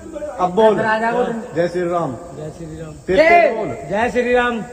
अब बोल जय श्री राम। जय श्री राम। तेज बोल जय श्री राम।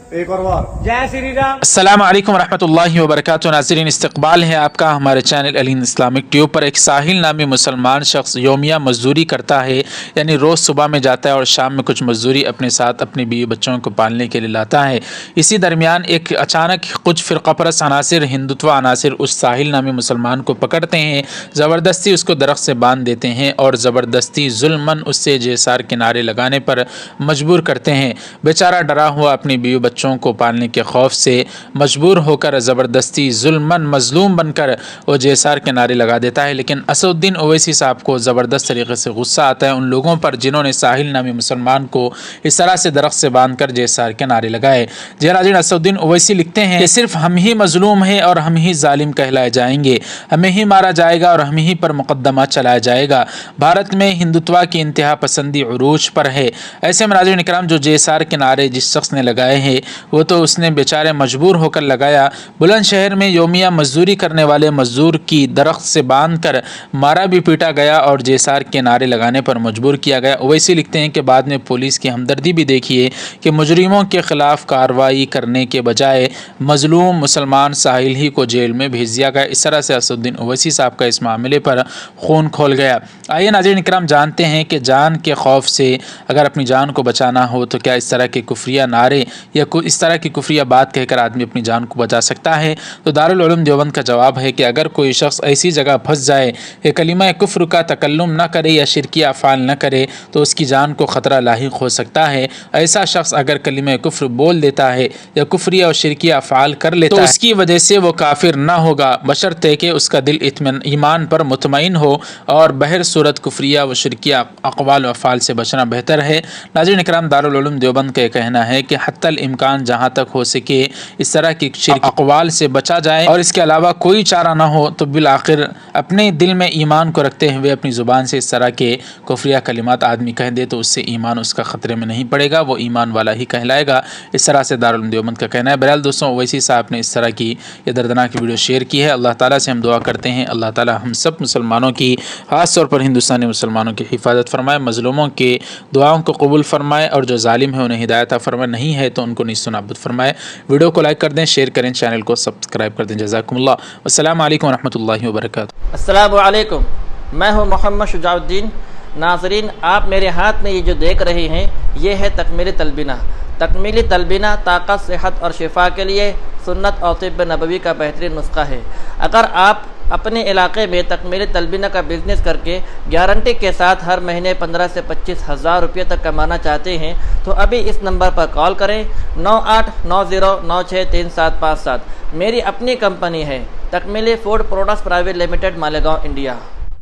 एक और बार जय श्री राम। अस्सलाम वालेकुम रहमतुल्लाहि व बरकातुहू। नाज़रीन, इस्तकबाल है आपका हमारे चैनल अलीन इस्लामिक ट्यूब पर। एक साहिल नामी मुसलमान शख्स योमिया मजदूरी करता है, यानी रोज़ सुबह में जाता है और शाम में कुछ मजदूरी अपने साथ अपने बीवी बच्चों को पालने के लिए लाता है। इसी दरमियान एक अचानक कुछ फ़िरक़ापरस्त अनासिर, हिंदुत्व अनासिर उस साहिल नामी मुसलमान को पकड़ते हैं, ज़बरदस्ती उसको दरख्त से बांध देते हैं और ज़बरदस्ती जुल्मन उससे जेसार के नारे लगाने पर मजबूर करते हैं। बेचारा डरा हुआ अपनी बीवी बच्चों को पालने के खौफ से मजबूर होकर ज़बरदस्ती जुल्मन मजलूम बनकर वो जेसार के नारे लगा देता है। लेकिन असदुद्दीन ओवैसी साहब को ज़बरदस्त तरीके से गुस्सा आता है उन लोगों पर जिन्होंने साहिल नामी मुसलमान को इस तरह से दरख्त से बांधकर जेसार के नारे लगाए। जी नाज़रीन, असदुद्दीन ओवैसी लिखते हैं कि सिर्फ हम ही मजलूम हैं और हम ही जालिम कहलाए जाएंगे, हमें ही मारा जाएगा और हम ही पर मुकदमा चलाया जाएगा। भारत में हिंदुत्व की इंतहा पसंदी उरूज पर है। ऐसे में नाज़रीन इकराम, जो जेसार के नारे जिस शख्स ने लगाए हैं वो तो उसने बेचारे मजबूर होकर लगाया। बुलंदशहर में योमिया मजदूरी करने वाले मजदूर की दरख्त से बांधकर मारा भी पीटा गया और जेसार के नारे लगाने पर मजबूर किया गया। ओवैसी लिखते हैं कि बाद में पुलिस की हमदर्दी भी देखिए कि मुजरिमों के खिलाफ कार्रवाई करने के बजाय मजलूम मुसलमान साहिल ही को जेल में भेज दिया गया। इस तरह से असदुद्दीन ओवैसी साहब का इस मामले पर खून खोल गया। आइए नाज़रीन इकराम, जानते हैं कि जान के खौफ से अगर अपनी जान को बचाना हो तो क्या इस तरह के कुफरिया नारे या इस तरह की कुफरिया बात कहकर आदमी अपनी जान को बचा सकता है? तो दारुल उलूम देवबंद का जवाब है कि अगर कोई शख्स ऐसी जगह फंस जाए कि कलिमा कुफ्र का तकल्लुम न करे या शिरकी अफ़ाल न करे तो उसकी जान को ख़तरा लाहिक हो सकता है। ऐसा शख्स अगर कलिमा कुफ्र बोल देता है या कुफरी और शिरकी अफ़ाल कर लेता है तो उसकी वजह से वो काफिर न होगा, बशर्ते कि उसका दिल ईमान पर मुतमईन हो और बहर सूरत कुफरिया व शिरकी अक़वाल व अफ़ाल से बचना बेहतर है। नाज़रीन इकराम, दारुल उलूम देवबंद का कहना है कि हत्तल इम्कान जहाँ तक हो सके इस तरह की शिरकी अक़वाल से बचा जाए और इसके अलावा कोई चारा ना हो तो बिल आखिर अपने दिल में ईमान को रखते हुए अपनी ज़ुबान से इस तरह के कुफरिया कलिमात आदमी कह दे तो उससे ईमान उसका ख़तरे में नहीं पड़ेगा, वो ईमान वाला ही कहलाएगा। इस तरह से दारुल उलूम देवबंद का कहना है। बहरहाल दोस्तों, ओवैसी साहब ने इस तरह की ये दर्दनाक वीडियो शेयर की है। अल्लाह ताला से हम दुआ करते हैं अल्लाह ताला हम सब मुसलमानों की, ख़ास तौर पर हिंदुस्तानी मुसलमानों की हिफाजत फरमाए, मज़लूमों के दुआओं को कबूल फरमाए और जो जालिम है उन्हें हिदायत फरमाए, नहीं है तो उनको निस्सो नाबूद फरमाए। वीडियो को लाइक कर दें, शेयर करें, चैनल को सब्सक्राइब कर दें। जज़ाकुमुल्लाह। अस्सलामु अलैकुम रहमतुल्लाहि व बरकातुहू। अस्सलामु अलैकुम, मैं हूँ मोहम्मद शुजाउद्दीन। नाज़रीन, आप मेरे हाथ में ये जो देख रहे हैं ये है तकमीली तलबीना। तकमीली तलबीना ताकत, सेहत और शिफा के लिए सुन्नत और तिब्ब नबवी का बेहतरीन नुस्खा है। अगर आप अपने इलाके में तकमीली तलबीना का बिज़नेस करके गारंटी के साथ हर महीने 15 से 25 हज़ार रुपये तक कमाना चाहते हैं तो अभी इस नंबर पर कॉल करें 9890963757। मेरी अपनी कंपनी है Takmeeli food products private limited, Malegaon, India.